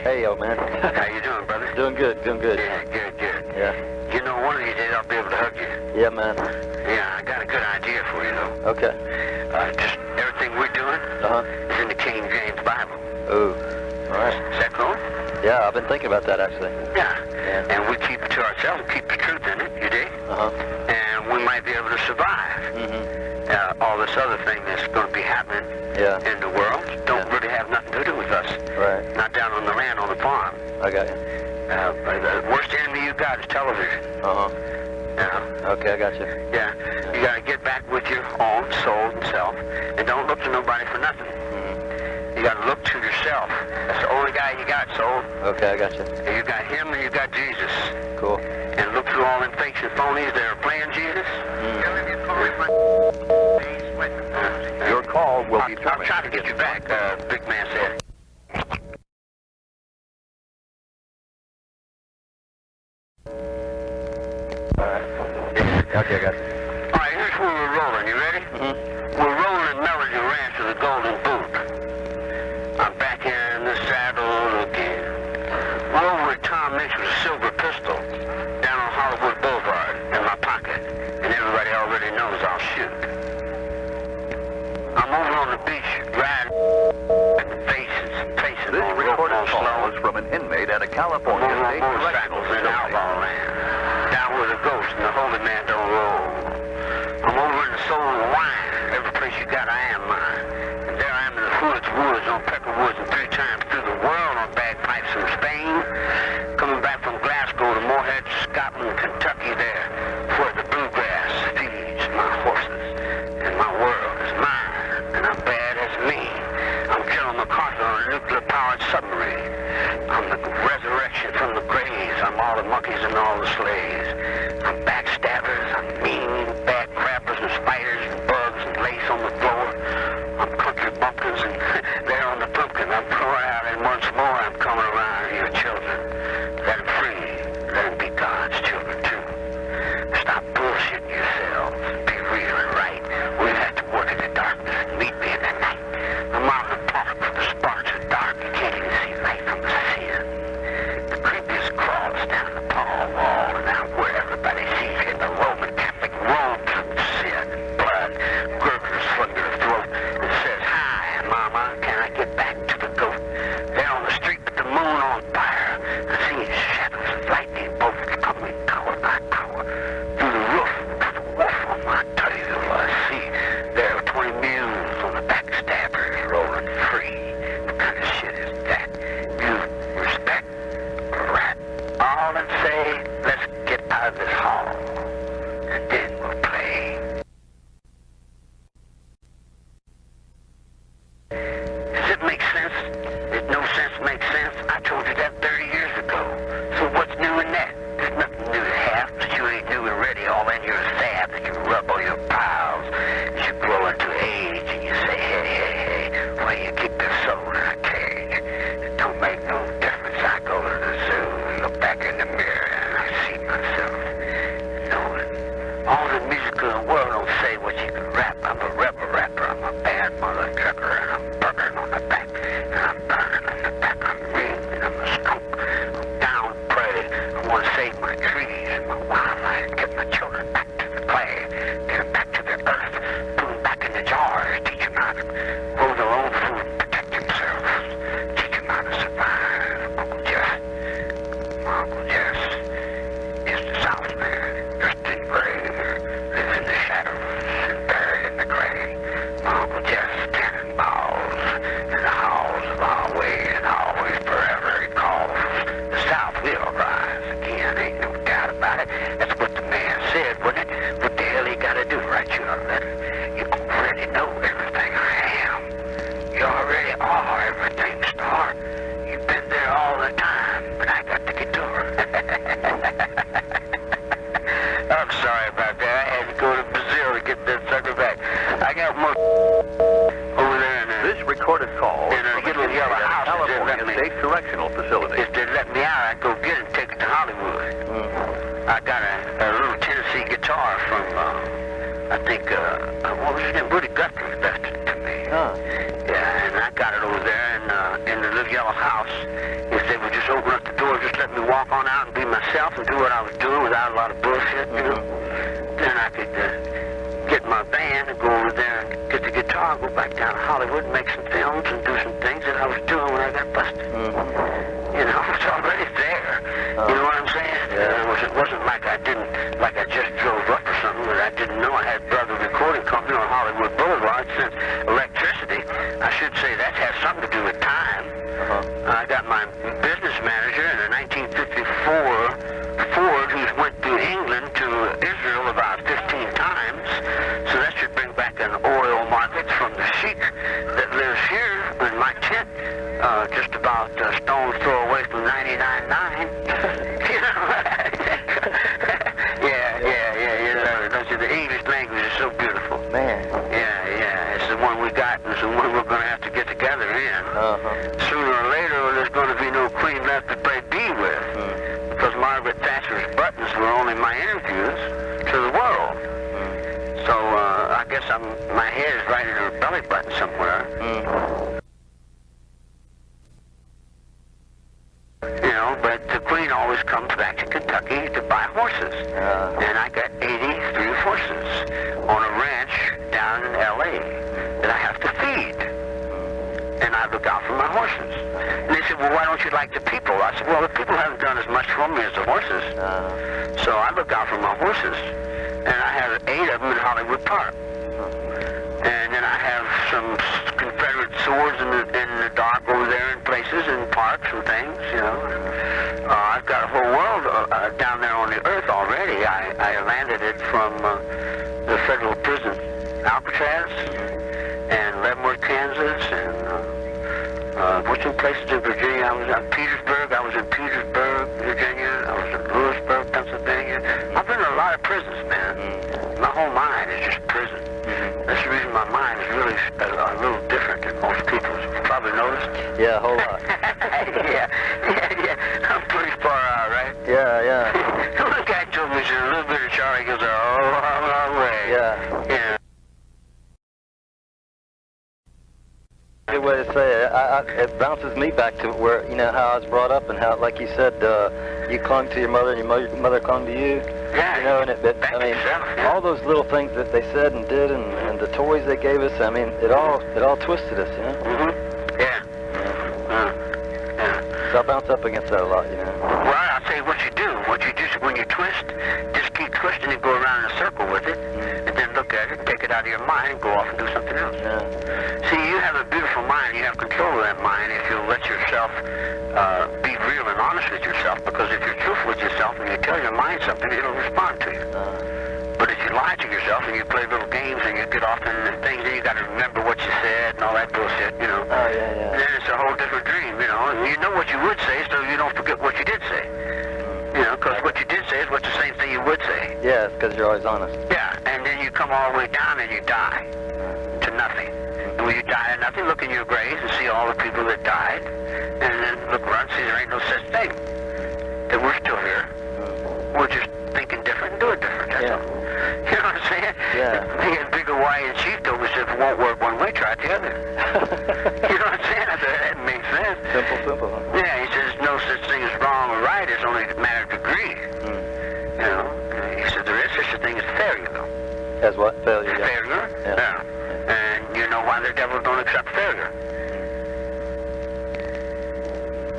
Hey, old man. How you doing, brother? Doing good, doing good. Yeah, good. Yeah. You know, one of these days I'll be able to hug you. Yeah, man. Yeah, I got a good idea for you, though. Okay. Just everything we're doing is in the King James Bible. Ooh. All right. Is that cool? Yeah, I've been thinking about that, actually. Yeah. Yeah. And we keep it to ourselves, keep the truth in it, you dig? And we might be able to survive. All this other thing that's going to be happening in the world don't really have nothing to do with us. Right. Not down on the land, on the farm. I got you. The worst enemy you got is television. Okay, I got you. Yeah. You got to get back with your own soul and self, and don't look to nobody for nothing. You got to look to yourself. That's the only guy you got, soul. Okay, I got you. And you got him and you got Jesus. Cool. And look through all them fakes and phonies that are playing Jesus. Your call will be I'll try to get you back, big man said. All right. Okay, I got you. All right, here's where we're rolling. You ready? We're rolling in Melody Ranch to the Golden Boot. I'm back in the saddle again. We're over at Tom Mix with a silver pistol down on Hollywood Boulevard in my pocket. And everybody already knows I'll shoot. I'm over on the beach riding faces This on recorded rope call slow. was from an inmate at a California I'm over on state correctional motorcycles in outlaw facility. land. Down where the ghost and the holy man don't roll. I'm over in the soul and wine. Every place you got, I am mine. And there I am in the woods, on Pecker Woods, and 3 times through the world on bagpipes from Spain. Coming back from Glasgow to Moorhead, Scotland, Kentucky there, where the bluegrass feeds my horses. And my world is mine, and I'm bad as me. I'm killing MacArthur on a nuclear-powered submarine. I'm the resurrection from the graves. I'm all the monkeys and all the slaves. I'm backstabbers. I'm mean, bad crappers and spiders and bugs and lace on the floor. I'm country bumpkins and they're on the pumpkin. I'm pouring out and once more I'm coming around your children. Let them free. Let them be God's children too. Stop bullshitting yourselves. Be real and right. We have to work in the darkness and meet me in the night. I'm out in the park where the sparks are dark. You can't even see light from the sin. The creepiest crawls down the Paul wall and out where everybody sees in the Roman Catholic robes of sin and blood. Gurgles from your throat and says, "Hi, Mama, can I get back to the goat?" There on the street with the moon on fire, I see shadows of lightning bolts coming hour by hour through the roof. Wolf on my tail, I see there are 20 mules on the backstabbers rolling free. What kind of shit is that? You respect rat all and say, let's get out of this hall, and then we'll play. Does it make sense? If no sense makes sense, I told you that 30 years ago. So what's new in that? There's nothing new to have, but you ain't new and ready. All in your salve that you rub on your piles as you grow into age, and you say, hey, why you keep your soul in a cage? It don't make no difference. I go to the zoo and look back in the mirror and I see myself. Knowing all the music in the world don't say what you can rap. I'm a rebel rapper. I'm a bad mother trucker, and I'm burning on the back, and I'm burning on the back. I'm mean, and I'm a skunk. I'm down prey. I want to save my trees and my wildlife, get my children back to the clay, get them back to the earth, put them back in the jars, teach them how to grow their own food, protect themselves, teach them how to survive. Uncle Jess is the Southman, dressed in gray, lives in the shadows and buried in the gray. Uncle Jess cannonballs in the halls of always and always forever. He calls the South will rise again, ain't no doubt about it. That's what the man said, wasn't it? What the hell he gotta do? Write you a letter? You already know everything I am. You already are everything, Star. You've been there all the time, but I got the guitar. I'm sorry about that. I had to go to Brazil to get that sucker back. I got more over there in This recorded call was in a from an little inmate yellow at a house. California state correctional facility. If they let me out, I'd go get it and take it to Hollywood. I got a little Tennessee guitar from, I think, what was his name? Woody Guthrie left it to me. Yeah, and I got it over over there in the little yellow house, if they would just open up the door, just let me walk on out and be myself and do what I was doing without a lot of bullshit, you know, then I could get my band and go over there and get the guitar, go back down to Hollywood and make some films and do some things that I was doing when I got busted. You know, it's already there. You know what I'm saying? It wasn't like I just drove up or something that I didn't know. I had brother recording company on Hollywood Boulevard since electricity. I should say that has something to do with time. I got my business manager in a 1954 Ford who's went to England to Israel about 15 times. So that should bring back an oil market from the sheik that lives here in my tent, just about a stone's throw away from 99.9. You know? The English language is so beautiful. Man. Yeah, it's the one we got, and it's the one we're going to have to get together in. Sooner or later, there's going to be no queen left to play B with, because Margaret Thatcher's buttons were only my interviews to the world. So I guess my head is right in her belly button somewhere. You know, but the queen always comes back to Kentucky to buy horses. And I got 83 horses on a ranch down in L.A. that I have to feed. And I look out for my horses. And they said, well, why don't you like the people? I said, well, the people haven't done as much for me as the horses. So I look out for my horses. And I have 8 of them in Hollywood Park. And then I have some Confederate swords in the dark over there in places, in parks and things, you know. I've got a whole world down there on the earth already. I landed it from the federal prison, Alcatraz, and Leavenworth, Kansas, and what's some places in Virginia. I was in Petersburg, Virginia. I was in Lewisburg, Pennsylvania. I've been in a lot of prisons, man. My whole mind is just prison. That's the reason my mind is really a little different than most people's. You've probably noticed. Yeah, a whole lot. yeah. I'm pretty far out, right? Yeah. One guy told me, he said, a little bit of Charlie goes a long way. Yeah. Good way to say it. It bounces me back to where, you know, how I was brought up and how, like you said, you clung to your mother and your mother clung to you. Yeah. You know, and I mean, all those little things that they said and did, and the toys they gave us. I mean, it all twisted us, you know. Yeah. So I bounce up against that a lot, you know. Well, I'll tell you what you do. What you do is when you twist, just keep twisting and go around in a circle with it, and then look at it, take it out of your mind, and go off and do something else. Yeah. See, you have a beautiful mind. You have control of that mind if you let yourself be real and honest with yourself. Because if you're truthful with yourself and you tell your mind something, it'll respond to you. But if you lie to yourself and you play little games and you get off in things, then you got to remember what you said and all that bullshit, you know. Yeah. Then it's a whole different dream, you know. You know what you would say, so you don't forget what you did say. You know, because what you did say is what's the same thing you would say. Yeah, it's because you're always honest. Yeah, and then you come all the way down and you die to nothing. And when you die to nothing, look in your grave and see all the people that died, and then look around and see there ain't no such thing. That we're still here. We're just thinking different and doing different, that's all. You know what I'm saying? Yeah. The big Hawaiian chief told me, if it won't work one way, try it the other. You know what I'm saying? I said, that makes sense. Simple, huh? Yeah, he says, no such thing as wrong or right, it's only a matter of degree. You know? He said, there is such a thing as failure, though. As what? Failure, yeah. Failure? Yeah. And you know why the devil don't accept failure?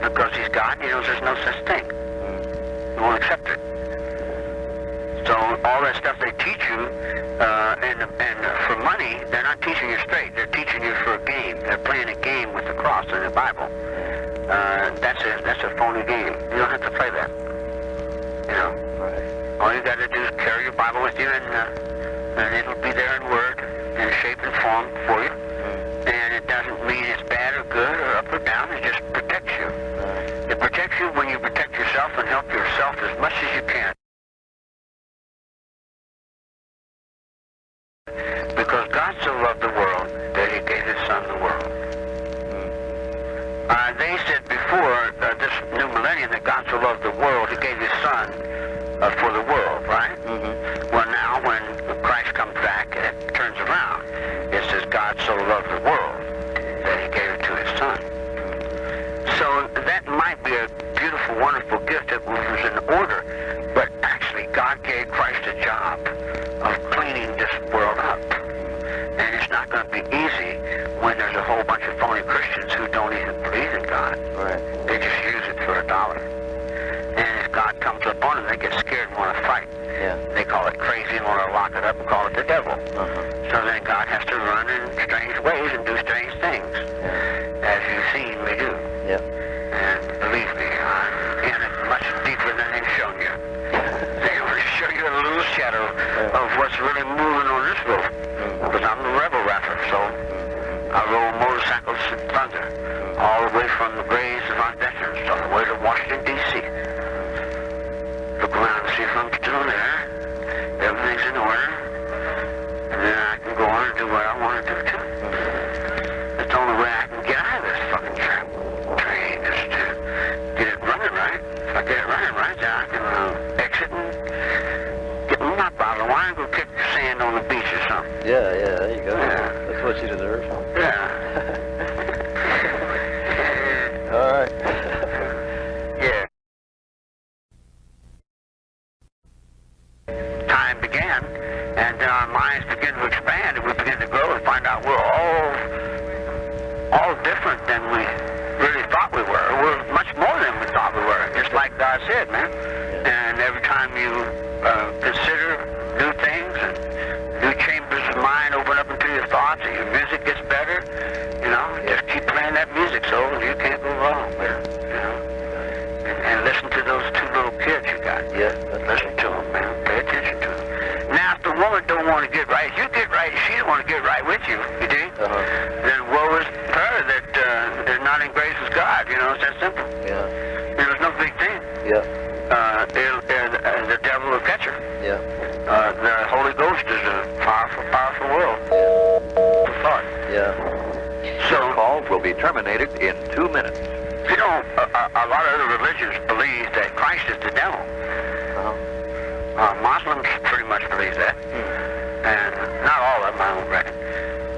Because he's God, he knows there's no such thing. He won't accept it. So all that stuff they teach you, and for money, they're not teaching you straight. They're teaching you for a game. They're playing a game with the cross in the Bible. That's a phony game. You don't have to play that. You know. Right. All you got to do is carry your Bible with you, and it'll be there in word, in shape and form for you. And it doesn't mean it's bad or good or up or down. It just protects you. It protects you when you protect yourself and help yourself as much as you can. Because God so loved the world that he gave his son the world. They said before this new millennium that God so loved the world, he gave his son for the world, right? Well, now when Christ comes back, it turns around. It says God so loved the world that he gave it to his son. it was in order. But actually, God gave Christ a job of cleaning this world up. And it's not going to be easy when there's a whole bunch of phony Christians who don't even believe in God. Right. They just use it for $1. And if God comes up on them, they get scared and want to fight. Yeah. They call it crazy and want to lock it up and call it the devil. Uh-huh. So then God has to run in strange ways and do strange things, as you've seen me do. Yeah. And believe me, I'm in it much deeper than they've shown you. They only show you a little shadow of what's really moving on this road. Because I'm the rebel rapper, so I roll motorcycles in thunder, all the way from the graves of our veterans all the way to Washington, D.C. Look around and see if I'm still there. Everything's in order. And then I can go on and do what I want to do, too. That's the only way I can get out of this fucking train, is to get it running right. If I get it running right, then I can exit and get my mop out of the wine and go kick sand on the beach or something. Yeah, there you go. Yeah. That's what you deserve. Yeah. All right. Yeah. Time began, and then our minds begin to expand, and we begin to grow and find out we're all different than we really thought we were. We're much more than we thought we were, just like God said, man. And every time you consider new things and new chambers of mind open up into your thoughts, and your music gets better, you know, just keep playing that music, so you can't go wrong, man. You know, and listen to those two little kids you got. Yeah. Listen to them, man. Pay attention to them. Now, if the woman don't want to get right, you get right, she don't want to get right with you, you dig? Then woe is her that is not in grace with God, you know, it's that simple. Yeah. You know, it's no big thing. Yeah. The devil will catch her. Yeah. The Holy Ghost is a powerful, powerful world. Yeah. So, Your call will be terminated in 2 minutes. you know, a lot of other religions believe that Christ is the devil. Muslims pretty much believe that. And not all of them, I don't reckon.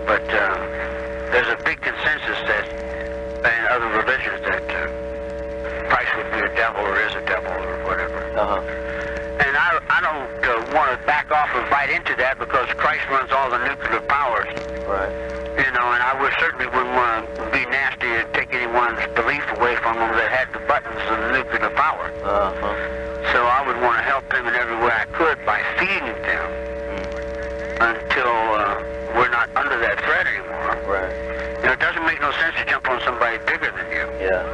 But there's a big consensus that in other religions that Christ would be a devil or is a devil or whatever. And I don't want to back off and bite into that because Christ runs all the nuclear powers. Right. You know, and I certainly wouldn't want to be nasty and take anyone's belief away from them that had the buttons of the nuclear power. So I would want to help them in every way I could by feeding them until we're not under that threat anymore. Right. You know, it doesn't make no sense to jump on somebody bigger than you. Yeah.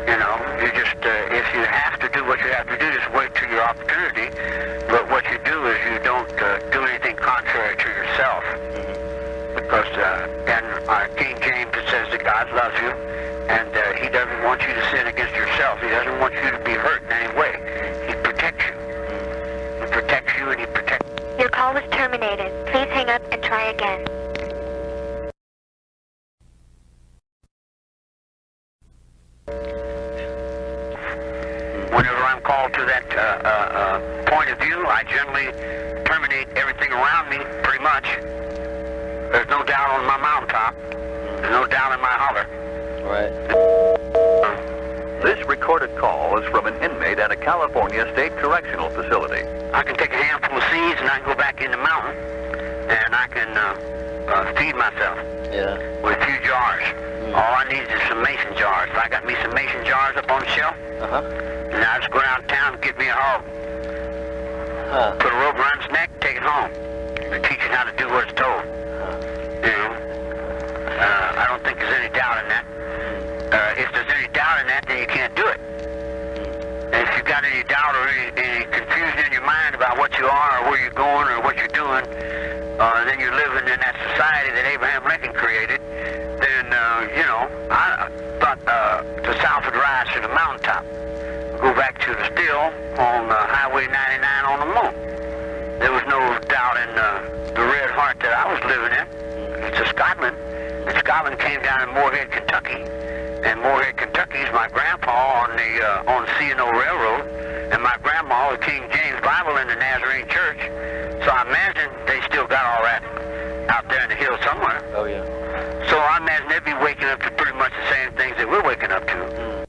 You know, you just, if you have to do what you have to do, just wait till your opportunity. But what you do is you don't do anything contrary to yourself. Because in King James it says that God loves you, and he doesn't want you to sin against yourself. He doesn't want you to be hurt in any way. He protects you. He protects you and he protects you. Your call was terminated. Please hang up and try again. Whenever I'm called to that point of view, I generally terminate everything around me, pretty much. There's no doubt on my mountaintop. There's no doubt in my holler. Right. This recorded call is from an inmate at a California state correctional facility. I can take a handful of seeds and I can go back in the mountain and I can feed myself Yeah. with a few jars. All I need is some mason jars. So I got me some mason jars up on the shelf. And I just go around town and get me a hog. Put a rope around his neck, take it home. And teach it how to do what it's told. You know? I don't think there's any doubt in that. If there's any doubt in that, then you can't do it. And if you've got any doubt or any confusion in your mind about what you are or where you're going or what you're doing, then you're living in that society that Abraham Lincoln created, then, you know, I thought the South would rise to the mountaintop. Go back to the still on Highway 99 on the moon. There was no doubt in the red heart that I was living in. It's a Scotland. And Scotland came down in Moorhead, Kentucky. And Moorhead, Kentucky is my grandpa on the C&O Railroad. And my grandma was King James Bible in the Nazarene Church. So I imagine they still got all that out there in the hills somewhere. Oh, yeah. So I imagine they'd be waking up to pretty much the same things that we're waking up to.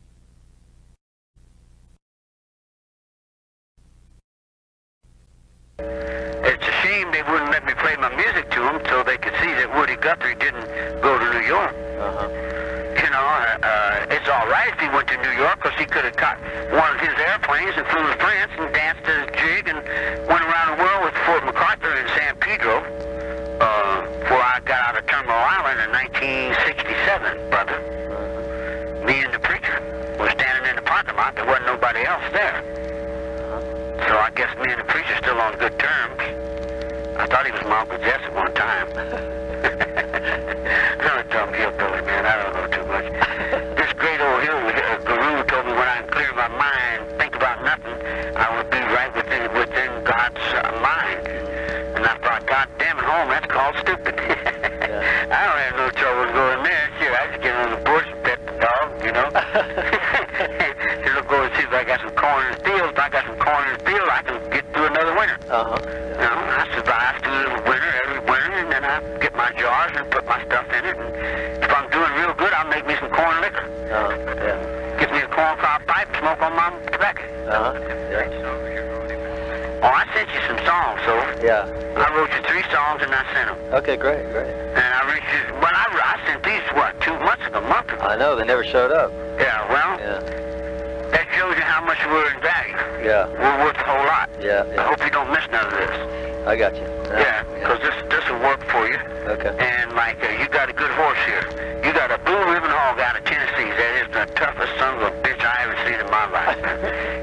he went to New York, because he could have caught one of his airplanes and flew to France and danced to the jig and went around the world with Fort MacArthur in San Pedro before I got out of Terminal Island in 1967, brother. Me and the preacher were standing in the parking lot. There wasn't nobody else there. So I guess me and the preacher still on good terms. I thought he was my Uncle Jess at one time. I'm a dumb hillbilly, man. I don't know too much. This great old guru told me when I can clear my mind, think about nothing, I would be right within God's mind. And I thought, God damn it, home, that's called stupid. I don't have no trouble going there. Shit, I just get on the bush and pet the dog, you know. He'll go and see if I got some corn in the field. If I got some corn in the field, I can get through another winter. You know, I survive through the winter, every winter, and then I get my jars and put my stuff in it. And if I'm doing real good, I'll make me some corn liquor. Get me a corn cob pipe, smoke on my tobacco. Oh, I sent you some songs, so. I wrote you 3 songs and I sent them. Okay, great. And I reached you, well, I sent these, what, 2 months ago, a month ago? I know, they never showed up. Yeah, well, that shows you how much we're in value. We're worth a whole lot. I hope you don't miss none of this. I got you. Because this will work for you. Okay. And like, you got a good horse here. You got a blue ribbon hog out of Tennessee. That is the toughest son of a bitch I ever seen in my life.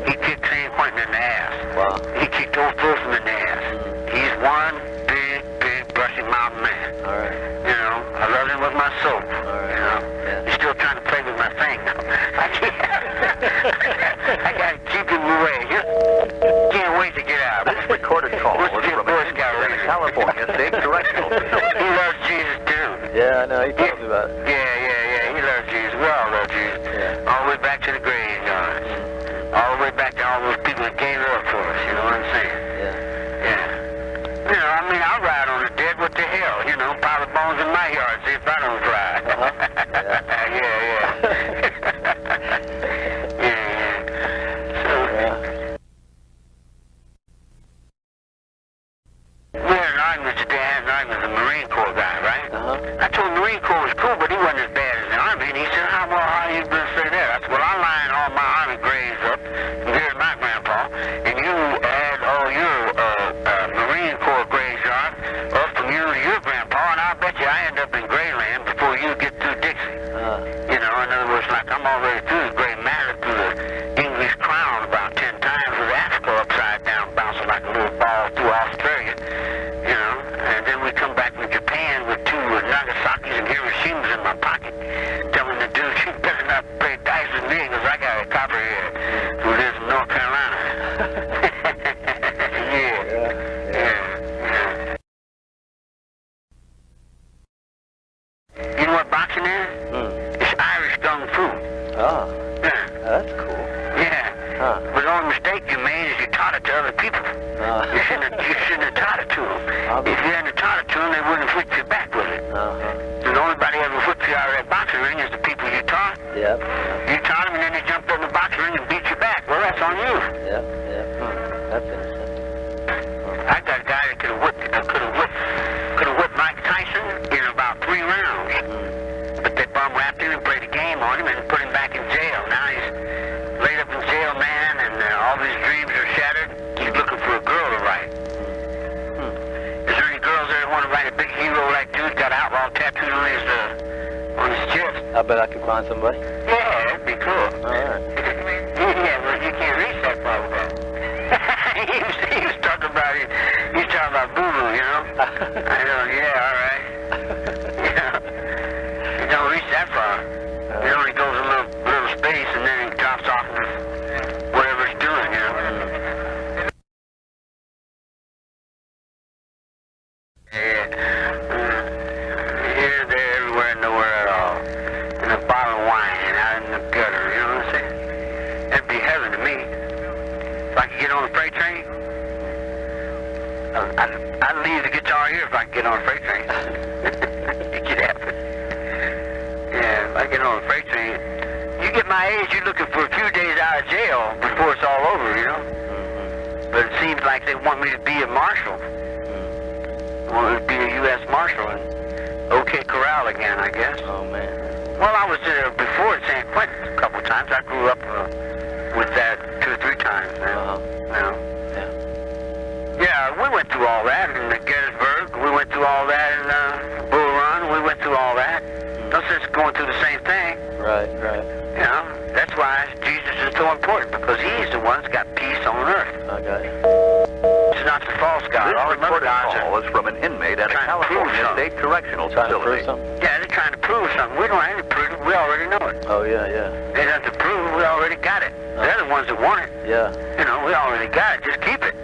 He kicked San Quentin in the ass. Wow. He kicked Old Folsom in the ass. He's one big, brushy mountain man. All right. You know, I love him with my soul. All right. You know, he's still trying to play with my thing now. I gotta keep him away. Can't wait to get out. This recorded call was from a California State Correctional Facility. He loves Jesus too. Yeah, I know. He told me about it. Yeah. He loves Jesus. We all love Jesus. All the way back to the graveyard. All the way back to all those people that gave it up for us. You know what I'm saying? You know, I mean, I'll ride on the dead. What the hell? You know, pile the bones in my yard. See if I don't cry. We had an argument today. I had an argument with the Marine Corps guy, right? I told him the Marine Corps was cool, but he wasn't as bad as the Army. And he said, how are you going to say that? I said, well, I line all my Army graves up from here to my grandpa, and you add all your Marine Corps graveyard up from you to your grandpa, and I'll bet you I end up in Grayland before you get through Dixie. You know, in other words, like I'm already through the gray matter, through the English crown about 10 times with Africa upside down, bouncing like a little ball through Australia. You know, and then we come back from Japan with 2 Nagasaki's and Hiroshimas in my pocket, telling the dude, you better not play dice with me, because I got a copperhead who lives in North Carolina. You know what boxing is? It's Irish Kung Fu. That's cool. But the only mistake you made is you taught it to other people. You shouldn't have taught it to them. If you hadn't taught it to them, they wouldn't have whipped you back with it. And the only body ever whipped you out of that boxing ring is the people you taught. You taught them, and then they jumped in the boxing ring and beat you back. Well, that's on you. That's interesting. I got a guy that could have whipped Mike Tyson in about 3 rounds. But they bum wrapped him and played a game on him and put him back in jail. Now he's laid up in jail, man, and all his dreams are shattered. He's looking for a girl to write. Is there any girls there that want to write a big hero like dude got outlaw tattooed on his chest? I bet I could find somebody. Yeah, that'd be cool. All right. Well, you can't reach that far with that. he was talking about boo-boo, you know? I know, all right. He don't reach that far. It only goes a little space, and then he drops off into whatever it's doing, you know? Here, there, everywhere, nowhere at all. In a bottle of wine and out in the gutter, you know what I'm saying? That'd be heaven to me. If I could get on a freight train, I'd leave the guitar here if I could get on a freight train. It could happen. Yeah, if I get on a freight train, you get my age, you're looking for a few days out of jail before it's all over, you know? But it seems like they want me to be a marshal. Want me to be a U.S. Marshal and OK Corral again, I guess. Oh, man. Well, I was there before at San Quentin a couple of times. I grew up with that 2 or 3 times, man. You know? Yeah, we went through all that in Gettysburg. We went through all that in Bull Run. We went through all that. No sense going through the same thing. Right. You know, that's why Jesus is so important, because he's the one that's got peace on earth. I got you. It's not the false God. This All the other recorded gods call is from an inmate at a trying to prove California something. State Correctional Trying to prove Facility. something? Yeah, they're trying to prove something. We don't have to prove it. We already know it. Oh, yeah. They don't have to prove it. We already got it. They're the ones that want it. Yeah. You know, we already got it. Just keep it.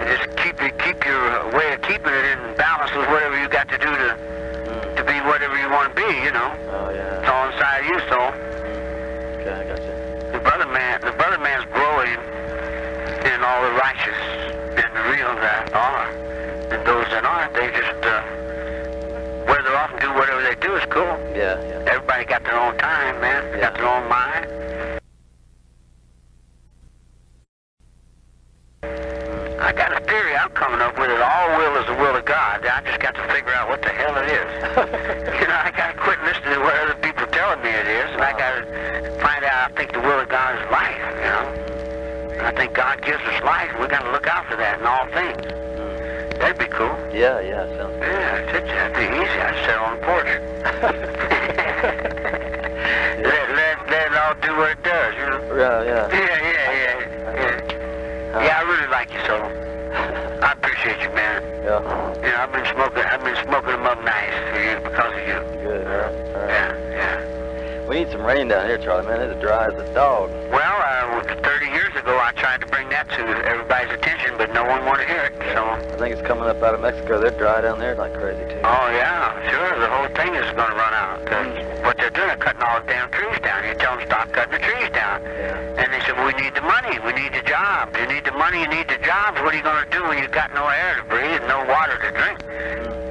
And just keep your way of keeping it in balance with whatever you got to do to be whatever you want to be, you know. Oh, yeah. It's all inside you, so Okay, I got you. the brother man's growing in all the righteous and the real that are. And those that aren't, they just wear their off and do whatever they do is cool. Yeah. Everybody got their own time, man. They got their own mind. I got a theory I'm coming up with. It all will is the will of God. I just got to figure out what the hell it is. You know, I got to quit listening to what other people are telling me it is, and I got to find out. I think the will of God is life. You know, and I think God gives us life. We got to look out for that in all things. That'd be cool. Yeah. Sounds good. Yeah, that'd be easy. I'd sit on the porch. Let it all do what it does. You know. Yeah. Yeah, I really like you, so I appreciate you, man. Yeah. You know, I've been smoking them up nice for you because of you. Good, all right. Yeah. We need some rain down here, Charlie, man. It's dry as a dog. Well, 30 years ago, I tried to bring that to everybody's attention, but no one wanted to hear it, so. I think it's coming up out of Mexico. They're dry down there like crazy, too. Oh, yeah, sure. The whole thing is going to run out. What they're doing is cutting all the damn trees down. You tell them stop cutting the trees down. Yeah. And they said, well, we need the money. We need the jobs. You need the money. You need the jobs. What are you going to do when you've got no air to breathe and no water to drink?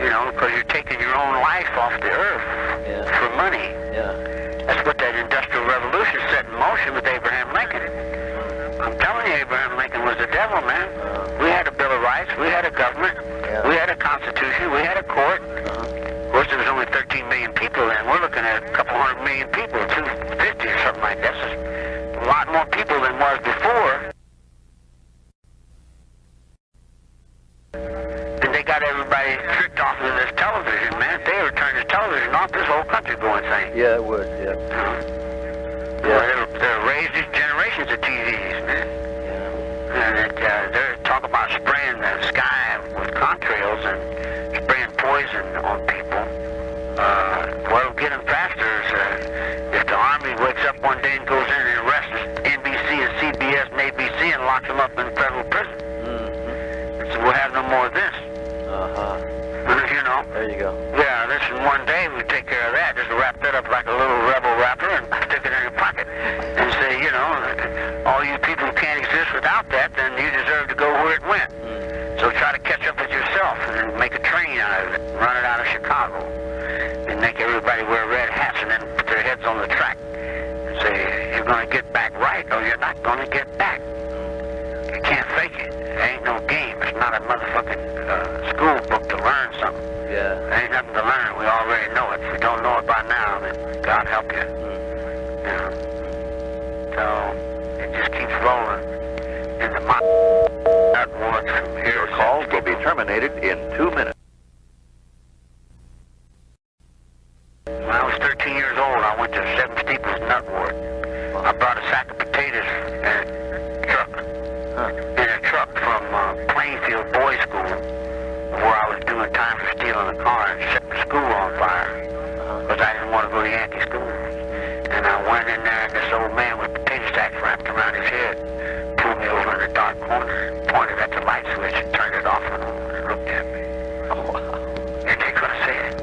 You know, because you're taking your own life off the earth for money. Yeah. That's what that Industrial Revolution set in motion with Abraham Lincoln. I'm telling you, Abraham Lincoln was the devil, man. We had a Bill of Rights. We had a government. Yeah. We had a Constitution. We had a court. Of course, there was only 13 million people then. We're looking at a couple 100 million people, 250 or something like that. That's a lot more people than was before. And they got everybody tricked off of this television, man. If they ever turned this television off, this whole country go insane. Yeah, it would, yeah. Well, they're raised these generations of TVs, man. And they're talking about spraying the sky with contrails and spraying poison on people. What'll get them faster is if the Army wakes up one day and goes in and arrests NBC and CBS and ABC and locks them up in federal prison. So we'll have no more of this. You know? There you go. Yeah, this in one day we take care of that. Just wrap that up like a little rebel wrapper and stick it in your pocket. And say, you know, all you people who can't exist without that, then you deserve to go where it went. So try to catch up with yourself and make a train out of it. Run it out of Chicago. And make everybody wear red hats and then put their heads on the track. And say, you're going to get back right or you're not going to get back. You can't fake it. It ain't no game. It's not a motherfucking school book to learn something. Yeah. There ain't nothing to learn. We already know it. If you don't know it by now, then God help you. Yeah. So it just keeps rolling in the mind. That works from here. Your calls will be terminated in 2 minutes. When I was 13 years old, I went to Seven Steeples Nut Ward. I brought a sack of potatoes in a truck from Plainfield Boys School, where I was doing time for stealing a car and setting the school on fire, because I didn't want to go to Yankee school. And I went in there, and this old man with potato sacks wrapped around his head pulled me over in the dark corner, pointed at the light switch, and turned it off and looked at me. Oh, wow. And they couldn't say it.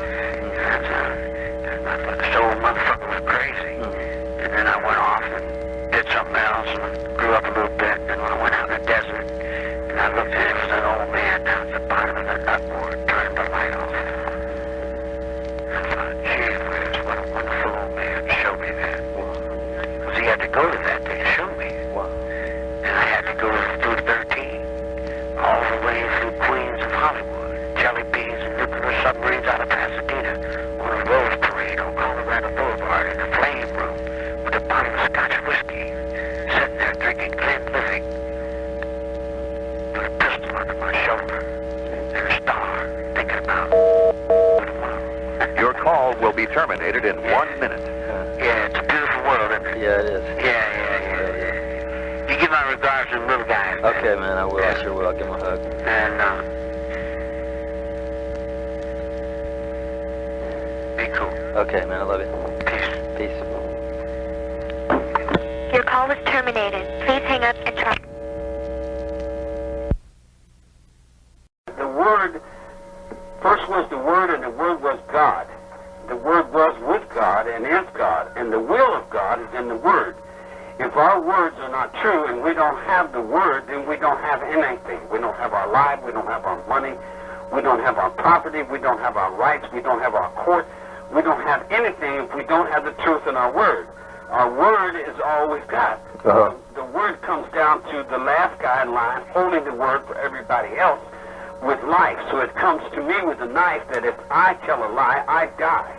This old motherfucker was crazy. And then I went off and did something else and grew up a little bit. And when I went out in the desert, and I looked at it, it was an old man down at the bottom of the nut board, turning the light off. I thought, gee whiz, what a wonderful old man. Show me that. Because he had to go to that to show me. And I had to go through 13, all the way through Queens of Hollywood, jelly beans and nuclear submarines out of Pasadena, on a rose parade on Colorado Boulevard, terminated in 1 minute. Yeah, it's a beautiful world, isn't it? Yeah, it is. Yeah. You give my regards to the little guy. Okay, man, I will. I sure will. I'll give him a hug. And, be cool. Okay, man, I love you. Peace. Peace. Your call was terminated. Please hang up and try. The Word, first was the Word, and the Word was God. The Word was with God and is God, and the will of God is in the Word. If our words are not true and we don't have the Word, then we don't have anything. We don't have our lives, we don't have our money, we don't have our property, we don't have our rights, we don't have our court, we don't have anything if we don't have the truth in our Word. Our Word is all we've got. Uh-huh. The Word comes down to the last guy in line, holding the Word for everybody else with life. So it comes to me with a knife that if I tell a lie, I die.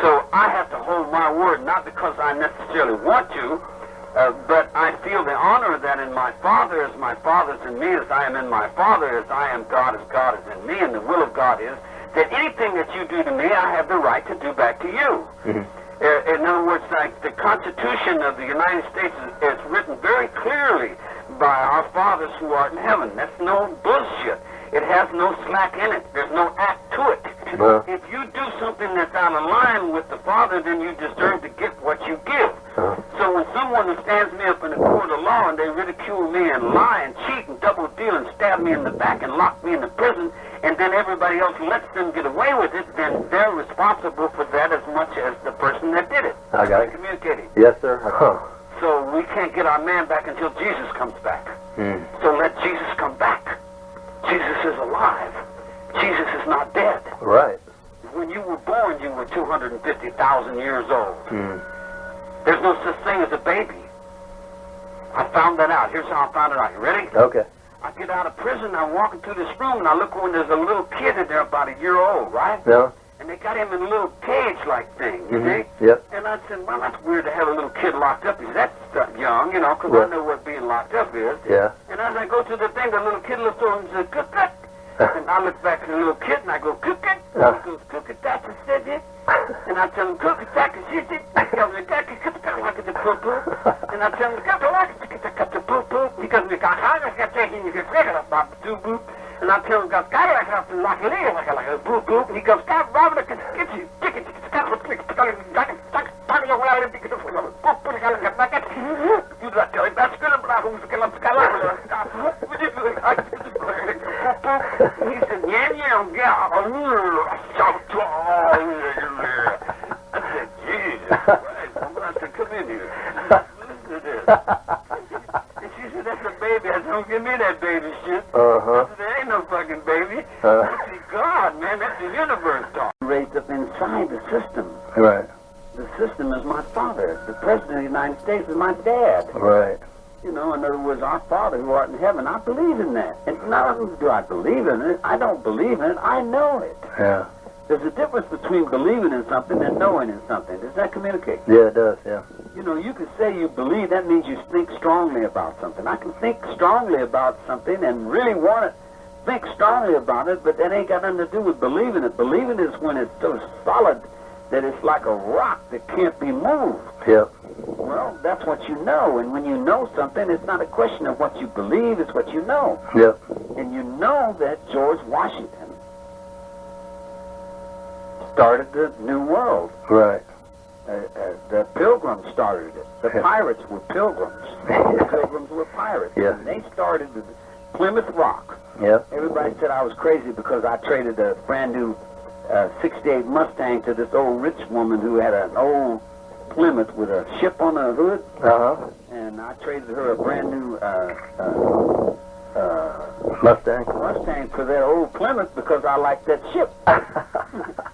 So I have to hold my word, not because I necessarily want to, but I feel the honor of that in my Father as my Father is in me, as I am in my Father, as I am God as God is in me, and the will of God is that anything that you do to me, I have the right to do back to you. Mm-hmm. In other words, like the Constitution of the United States is written very clearly by our fathers who art in heaven. That's no bullshit. It has no slack in it. There's no act to it. If you do something that's out of line with the Father, then you deserve to get what you give. So when someone stands me up in the court of law and they ridicule me and lie and cheat and double deal and stab me in the back and lock me in the prison, and then everybody else lets them get away with it, then they're responsible for that as much as the person that did it. I got it. Communicating. Yes, sir. So we can't get our man back until Jesus comes back. So let Jesus come back. Jesus is alive. Jesus is not dead. Right. When you were born, you were 250,000 years old. There's no such thing as a baby. I found that out. Here's how I found it out. You ready? Okay. I get out of prison, I'm walking through this room, and I look when there's a little kid in there about a year old, right? Yeah. And they got him in a little cage-like thing, you see? Yep. And I said, well, that's weird to have a little kid locked up. He said, that's young, you know, because I know what being locked up is. Yeah. And as I go to the thing, the little kid looks over and says, cook it. And I look back at the little kid, and I go, cook it. And he goes, cook it, that's a said it. And I tell him, cook it, that's a said it. He tells me, cook it, like it's a poo-poo. And I tell him, cook it, like it's a poo-poo. He goes, we got high, I got taking you can figure it about the two-boop. And I tell him, God, like a little, like a boo-boo. He goes, God, Robert, I can get you, chicken, do that, tell him, that's good, but I who's the killer, he said, yeah. I said, Jesus Christ, I said, come in here. Listen to this. And she said, that's a baby. I said, don't give me that baby shit. I said, there ain't no fucking baby. I said, God, man, that's the universe talk. Raised up inside the system. Right. The system is my father. The President of the United States is my dad. Right. You know, in other words, our Father who art in heaven. I believe in that. And not only do I believe in it, I don't believe in it, I know it. Yeah. There's a difference between believing in something and knowing in something. Does that communicate? Yeah, it does, yeah. You know, you can say you believe, that means you think strongly about something. I can think strongly about something and really want to think strongly about it, but that ain't got nothing to do with believing it. Believing is when it's so solid that it's like a rock that can't be moved. Yep. Well, that's what you know, and when you know something, it's not a question of what you believe, it's what you know. Yep. And you know that George Washington started the New World. Right. The Pilgrims started it. The pirates were pilgrims. The pilgrims were pirates. Yeah. And they started the Plymouth Rock. Yep. Everybody said I was crazy because I traded a brand new 68 Mustang to this old rich woman who had an old Plymouth with a ship on the hood. And I traded her a brand new Mustang for that old Plymouth because I like that ship.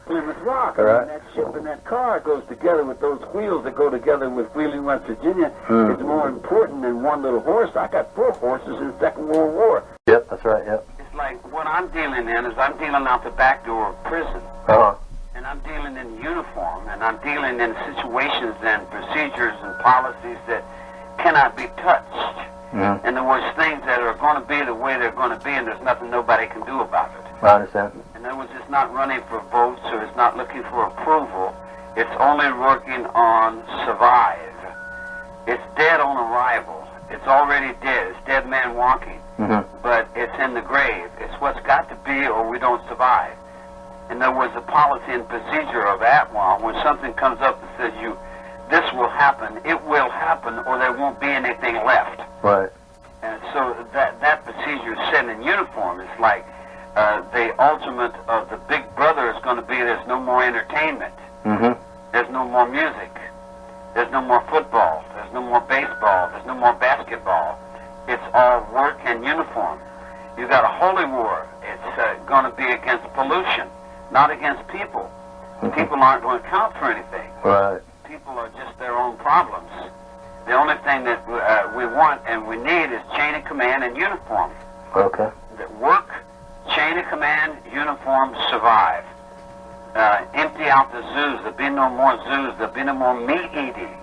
Plymouth Rock. All right. And that ship and that car goes together with those wheels that go together with Wheeling, West Virginia. It's more important than one little horse. I got 4 horses in the Second World War. Yep, that's right, yep. It's like what I'm dealing in is I'm dealing out the back door of prison. And I'm dealing in uniform, and I'm dealing in situations and procedures and policies that cannot be touched. In other words, things that are going to be the way they're going to be, and there's nothing nobody can do about it. I understand. In other words, it's not running for votes, or it's not looking for approval. It's only working on survive. It's dead on arrival. It's already dead. It's dead man walking. But it's in the grave. It's what's got to be or we don't survive. In other words, the policy and procedure of A.T.W.A, when something comes up that says this will happen, it will happen, or there won't be anything left. Right. And so that procedure is set in uniform. It's like the ultimate of the big brother is going to be there's no more entertainment. There's no more music. There's no more football. There's no more baseball. There's no more basketball. It's all work and uniform. You got a holy war. It's going to be against pollution, not against people. People aren't going to count for anything. Right. People are just their own problems. The only thing that we want and we need is chain of command and uniform. Okay. That work, chain of command, uniform, survive. Empty out the zoos. There'll be no more zoos. There'll be no more meat eating.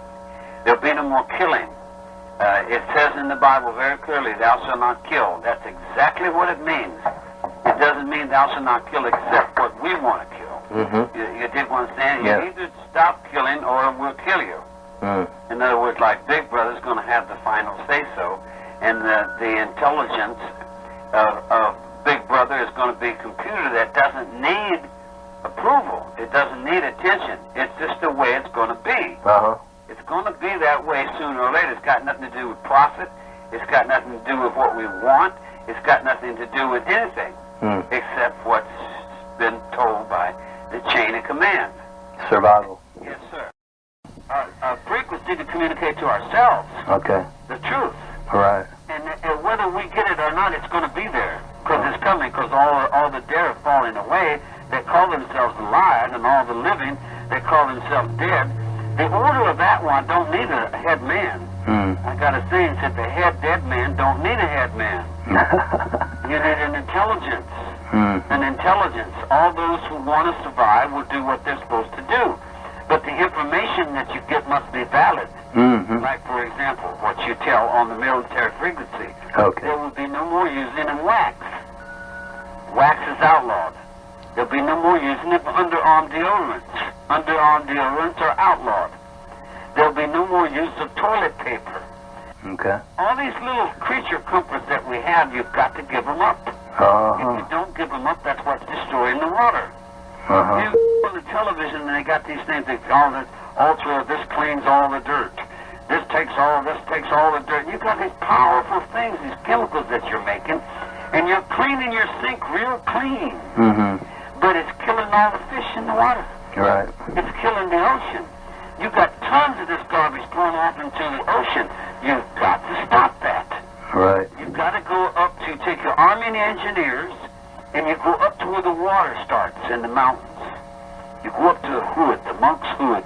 There'll be no more killing. It says in the Bible very clearly, thou shalt not kill. That's exactly what it means. It doesn't mean thou shalt not kill except what we want to kill. You dig what I'm saying? Yeah. You either stop killing or we'll kill you. In other words, like Big Brother's going to have the final say-so, and the intelligence of Big Brother is going to be a computer that doesn't need approval. It doesn't need attention. It's just the way it's going to be. It's going to be that way sooner or later. It's got nothing to do with profit. It's got nothing to do with what we want. It's got nothing to do with anything except what's been told by the chain of command. Survival. Yes, sir. Our frequency to communicate to ourselves Okay. the truth. Right. And whether we get it or not, it's going to be there. Because it's coming. Because all the dead are falling away. They call themselves alive, and all the living, they call themselves dead. The order of A.T.W.A don't need a head man. I got a saying that the head dead man don't need a head man. You need an intelligence. An intelligence. All those who want to survive will do what they're supposed to do. But the information that you get must be valid. Like, for example, what you tell on the military frequency. Okay. There will be no more using of wax. Wax is outlawed. There'll be no more using of underarm deodorants. Underarm deodorants are outlawed. There'll be no more use of toilet paper. Okay. All these little creature comforts that we have, you've got to give them up. If you don't give them up, that's what's destroying the water. You on the television, and they got these things. They call this ultra. This cleans all the dirt. This takes all the dirt. You got these powerful things, these chemicals that you're making, and you're cleaning your sink real clean. But it's killing all the fish in the water. Right. It's killing the ocean. You've got tons of this garbage going off into the ocean. You've got to stop that. Right. You've got to go up to take your army and engineers, and you go up to where the water starts in the mountains. You go up to the hood, the monk's hood,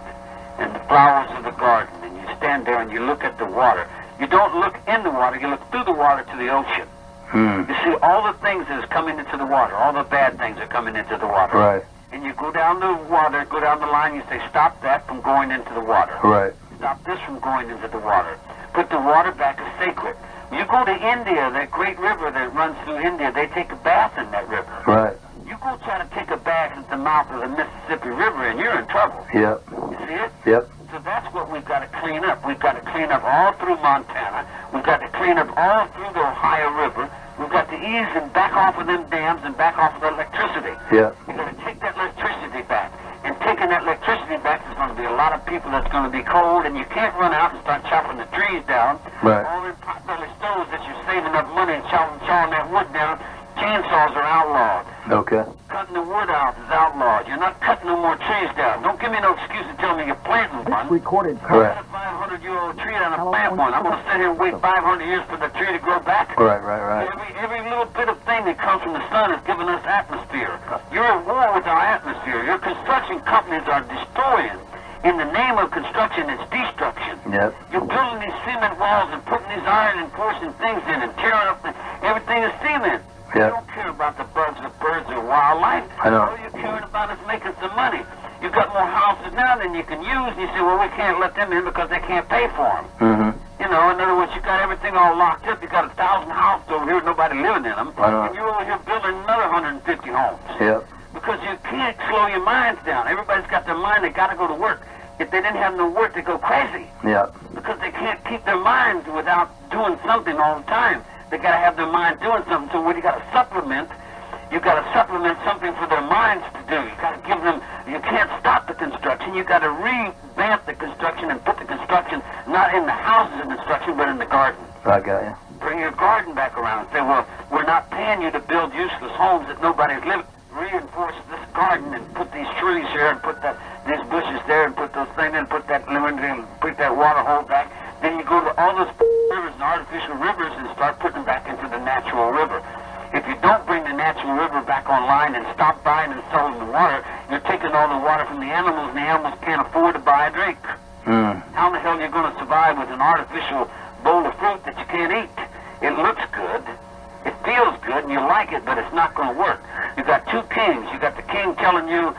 and the flowers of the garden, and you stand there and you look at the water. You don't look in the water, you look through the water to the ocean. You see all the things that is coming into the water, all the bad things are coming into the water. Right. And you go down the water, go down the line, you say, stop that from going into the water. Right. Stop this from going into the water. Put the water back as sacred. You go to India, that great river that runs through India, they take a bath in that river. Right. You go try to take a bath at the mouth of the Mississippi River and you're in trouble. Yep. You see it? Yep. So that's what we've got to clean up. We've got to clean up all through Montana. We've got to clean up all through the Ohio River. We've got to ease and back off of them dams and back off of the electricity. Yep. We've got to take that electricity back. And taking that electricity back, there's going to be a lot of people that's going to be cold, and you can't run out and start chopping the trees down. Right. All the potbelly stoves that you're saving up money and chawing that wood down, chainsaws are outlawed. Okay. Cutting the wood out is outlawed. You're not cutting no more trees down. Don't give me no excuse to tell me you're planting one. Recorded. Right. A 500-year-old tree and I plant one. I'm going to sit here and wait 500 years for the tree to grow back. Right. Every little bit of thing that comes from the sun is giving us atmosphere. You're at war with our atmosphere. Your construction companies are destroying. In the name of construction, it's destruction. Yep. You're building these cement walls and putting these iron and forcing things in and tearing up everything is cement. Yep. You don't care about the bugs or birds or wildlife. I know. All you're caring about is making some money. You've got more houses now than you can use, and you say, well, we can't let them in because they can't pay for them. You know, in other words, you got everything all locked up. You got 1,000 houses over here, nobody living in them. I know. And you're over here building another 150 homes. Yep. because you can't slow your minds down. Everybody's got their mind. They got to go to work. If they didn't have no work, they go crazy. Yeah. Because they can't keep their minds without doing something all the time. They got to have their mind doing something. So when you got to supplement, something for their minds to do. You got to give them. You can't stop the construction. You got to revamp the construction and put the construction not in the houses of construction, but in the garden. I got you. Bring your garden back around and say, well, we're not paying you to build useless homes that nobody's living. Reinforce this garden and put these trees here and put these bushes there and put those things in, put that water hole back. Then you go to all those rivers and artificial rivers and start putting them back into the natural river. If you don't bring the natural river back online and stop buying and selling the water, you're taking all the water from the animals, and the animals can't afford to buy a drink. How in the hell are you going to survive with an artificial bowl of fruit that you can't eat? It looks good, it feels good, and you like it, but it's not going to work. You got two kings. You got the king telling you,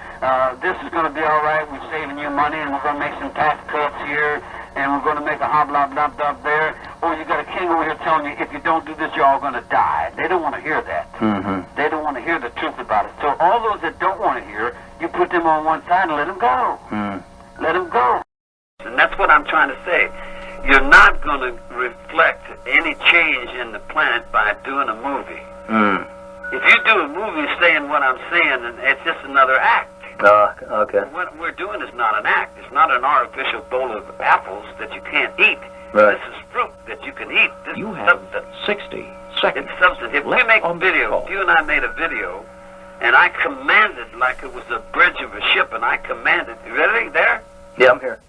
this is going to be all right, we're saving you money, and we're going to make some tax cuts here, and we're going to make a hoblob there. Or you got a king over here telling you, if you don't do this, you're all going to die. They don't want to hear that. They don't want to hear the truth about it. So all those that don't want to hear, you put them on one side and let them go. Let them go. And that's what I'm trying to say. You're not going to reflect any change in the planet by doing a movie. If you do a movie saying what I'm saying, then it's just another act. Okay. What we're doing is not an act. It's not an artificial bowl of apples that you can't eat. Right. This is fruit that you can eat. This You is have substance. 60 seconds. It's substance. If we left make a on the video, call. if you and I made a video, and I commanded like it was a bridge of a ship, and I commanded, you ready there? Yeah, I'm here.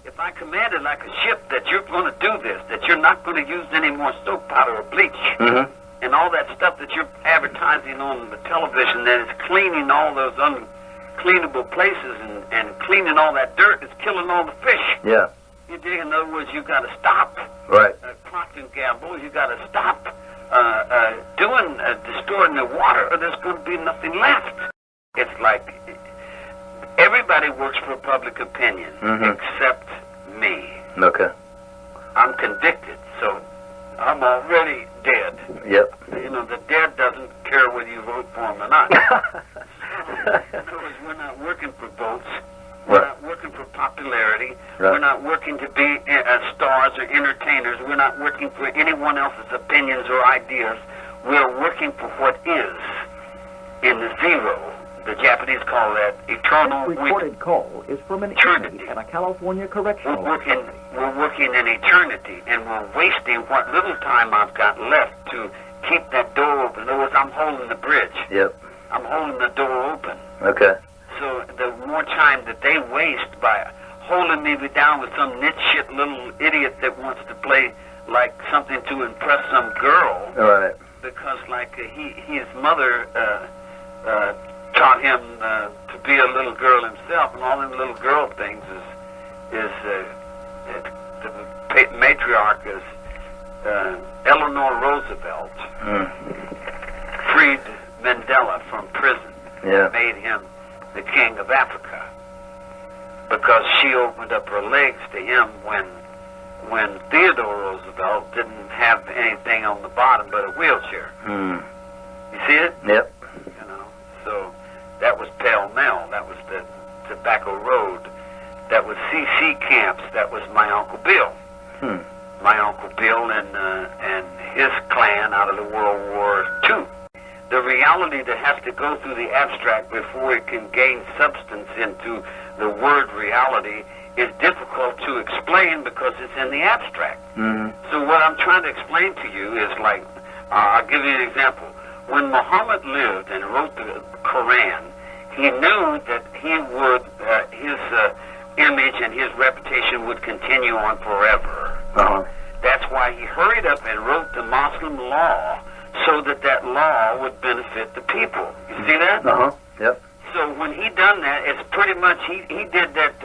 If I commanded like a ship that you're going to do this, that you're not going to use any more soap powder or bleach, and all that stuff that you're advertising on the television that is cleaning all those uncleanable places and cleaning all that dirt, is killing all the fish. Yeah. You dig? In other words, you've got to stop. Right. Procter & Gamble, you got to stop destroying the water, or there's going to be nothing left. It's like everybody works for public opinion except me. Okay. I'm convicted, so I'm already dead. Yep. You know, the dead doesn't care whether you vote for him or not. In other words, we're not working for votes. We're not working for popularity. Right. We're not working to be stars or entertainers. We're not working for anyone else's opinions or ideas. We're working for what is in the zero. The Japanese call that eternal. This recorded call is from an Eternity. inmate at a California correctional We're working in eternity, and we're wasting what little time I've got left to keep that door open. In other words, I'm holding the bridge. Yep. I'm holding the door open. Okay. So the more time that they waste by holding me down with some shit little idiot that wants to play like something to impress some girl, All right. because like his mother taught him to be a little girl himself, and all them little girl things is the matriarch is Eleanor Roosevelt freed Mandela from prison. Yeah. Made him the king of Africa because she opened up her legs to him when Theodore Roosevelt didn't have anything on the bottom but a wheelchair. You see it? Yep. You know, so that was Pall Mall. That was the Tobacco Road. That was CC camps. That was my Uncle Bill. My Uncle Bill and his clan out of the World War II. The reality that has to go through the abstract before it can gain substance into the word reality is difficult to explain because it's in the abstract. So what I'm trying to explain to you is like, I'll give you an example. When Muhammad lived and wrote the Quran, he knew that he would, his image and his reputation would continue on forever. That's why he hurried up and wrote the Muslim law so that that law would benefit the people. You see that? Yep. So when he done that, it's pretty much, he did that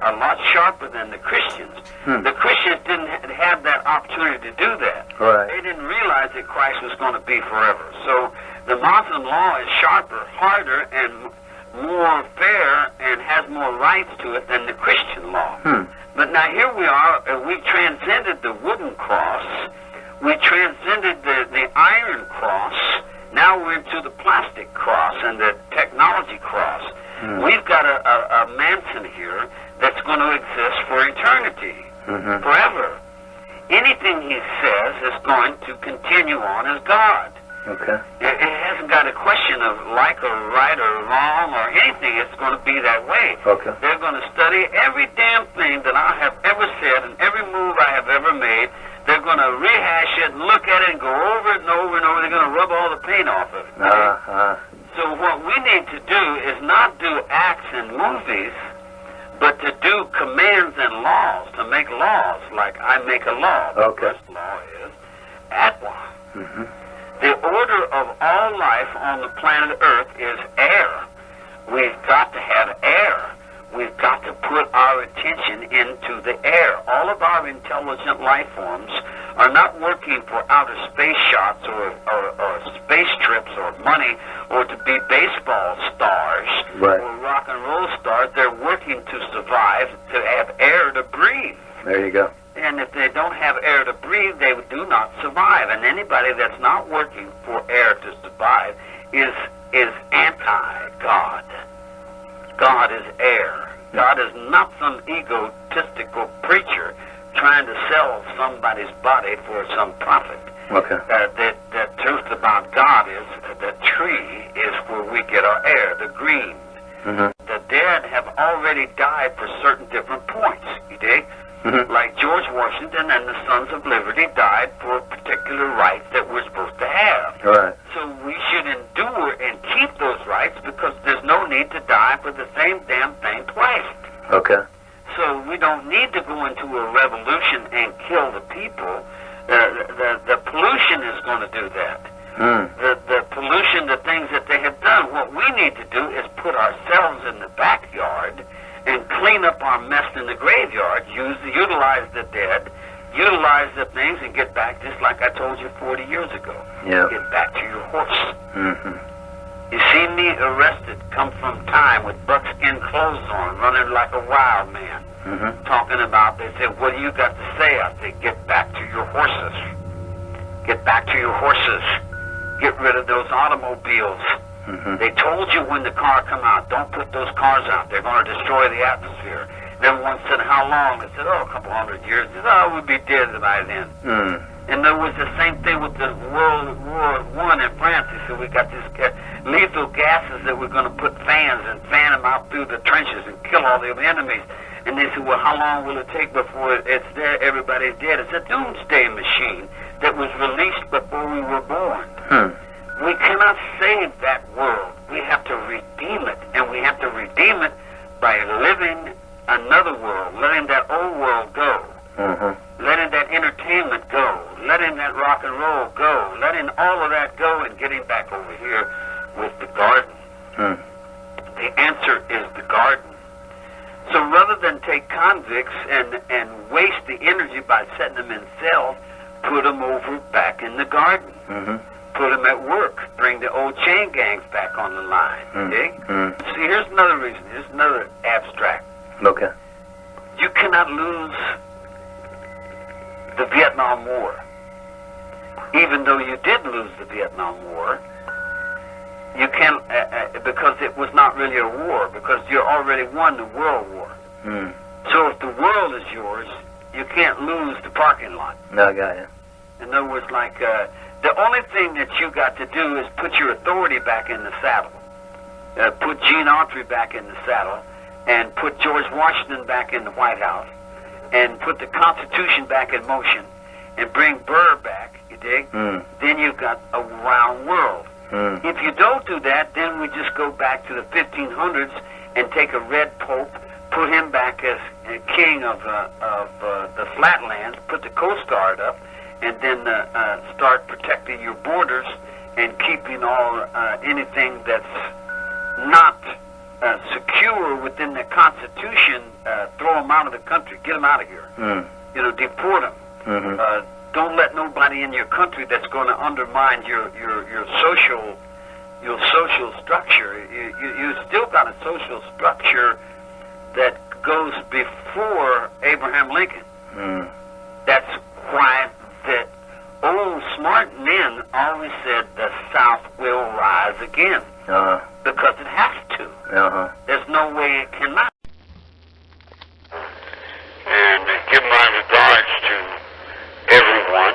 a lot sharper than the Christians. The Christians didn't have that opportunity to do that. Right. They didn't realize that Christ was going to be forever. So the Muslim law is sharper, harder, and more fair, and has more rights to it than the Christian law. But now here we are, we transcended the wooden cross, we transcended the iron cross, now we're into the plastic cross and the technology cross. We've got a Manson here that's going to exist for eternity, forever. Anything he says is going to continue on as God. Okay. It hasn't got a question of like or right or wrong or anything. It's going to be that way. Okay. They're going to study every damn thing that I have ever said and every move I have ever made. They're going to rehash it and look at it and go over it and over and over. They're going to rub all the paint off of it. So what we need to do is not do acts and movies, but to do commands and laws, to make laws, like I make a law. The first law is A.T.W.A. The order of all life on the planet Earth is air. We've got to have air. We've got to put our attention into the air. All of our intelligent life forms are not working for outer space shots or space trips or money or to be baseball stars or rock and roll stars. They're working to survive, to have air to breathe. There you go. And if they don't have air to breathe, they do not survive. And anybody that's not working for air to survive is anti-God. God is air. God is not some egotistical preacher trying to sell somebody's body for some profit. Okay. The truth about God is the tree is where we get our air, the green. The dead have already died for certain different points, you dig? Like George Washington and the Sons of Liberty died for particular rights that we're supposed to have. Right. So we should endure and keep those rights because there's no need to die for the same damn thing twice. Okay. So we don't need to go into a revolution and kill the people. The pollution is going to do that. The pollution, the things that they have done. What we need to do is put ourselves in the backyard and clean up our mess in the graveyard, utilize the dead, utilize the things, and get back just like I told you 40 years ago. Yeah. Get back to your horse. You see me arrested, come from time with buckskin clothes on, running like a wild man, talking about, they said, what do you got to say? I said, get back to your horses. Get back to your horses. Get rid of those automobiles. They told you when the car come out, don't put those cars out. They're going to destroy the atmosphere. And everyone said, how long? They said, a couple hundred years. They said, we'll be dead by then. And there was the same thing with the World War I in France. They said, we got these lethal gases that we're going to put fans and fan them out through the trenches and kill all the enemies. And they said, well, how long will it take before it's there? Everybody's dead. It's a doomsday machine that was released before we were born. We cannot save that world. We have to redeem it. And we have to redeem it by living another world, letting that old world go, letting that entertainment go, letting that rock and roll go, letting all of that go and getting back over here with the garden. The answer is the garden. So rather than take convicts and waste the energy by setting them in cells, put them over back in the garden. Put them at work. Bring the old chain gangs back on the line. See, here's another reason. Here's another abstract. Okay. You cannot lose the Vietnam War. Even though you did lose the Vietnam War, you can't, because it was not really a war, because you already won the World War. So if the world is yours, you can't lose the parking lot. No, I got you. In other words, like, the only thing that you got to do is put your authority back in the saddle. Put Gene Autry back in the saddle, and put George Washington back in the White House, and put the Constitution back in motion, and bring Burr back, you dig? Then you've got a round world. If you don't do that, then we just go back to the 1500s and take a red pope, put him back as king of the flatlands, put the Coast Guard up, and then start protecting your borders and keeping all anything that's not secure within the Constitution. Throw them out of the country, get them out of here. Deport them. Don't let nobody in your country that's going to undermine your social structure. You still got a social structure that goes before Abraham Lincoln. That's why the old smart men always said the South will rise again. Because it has to. There's no way it cannot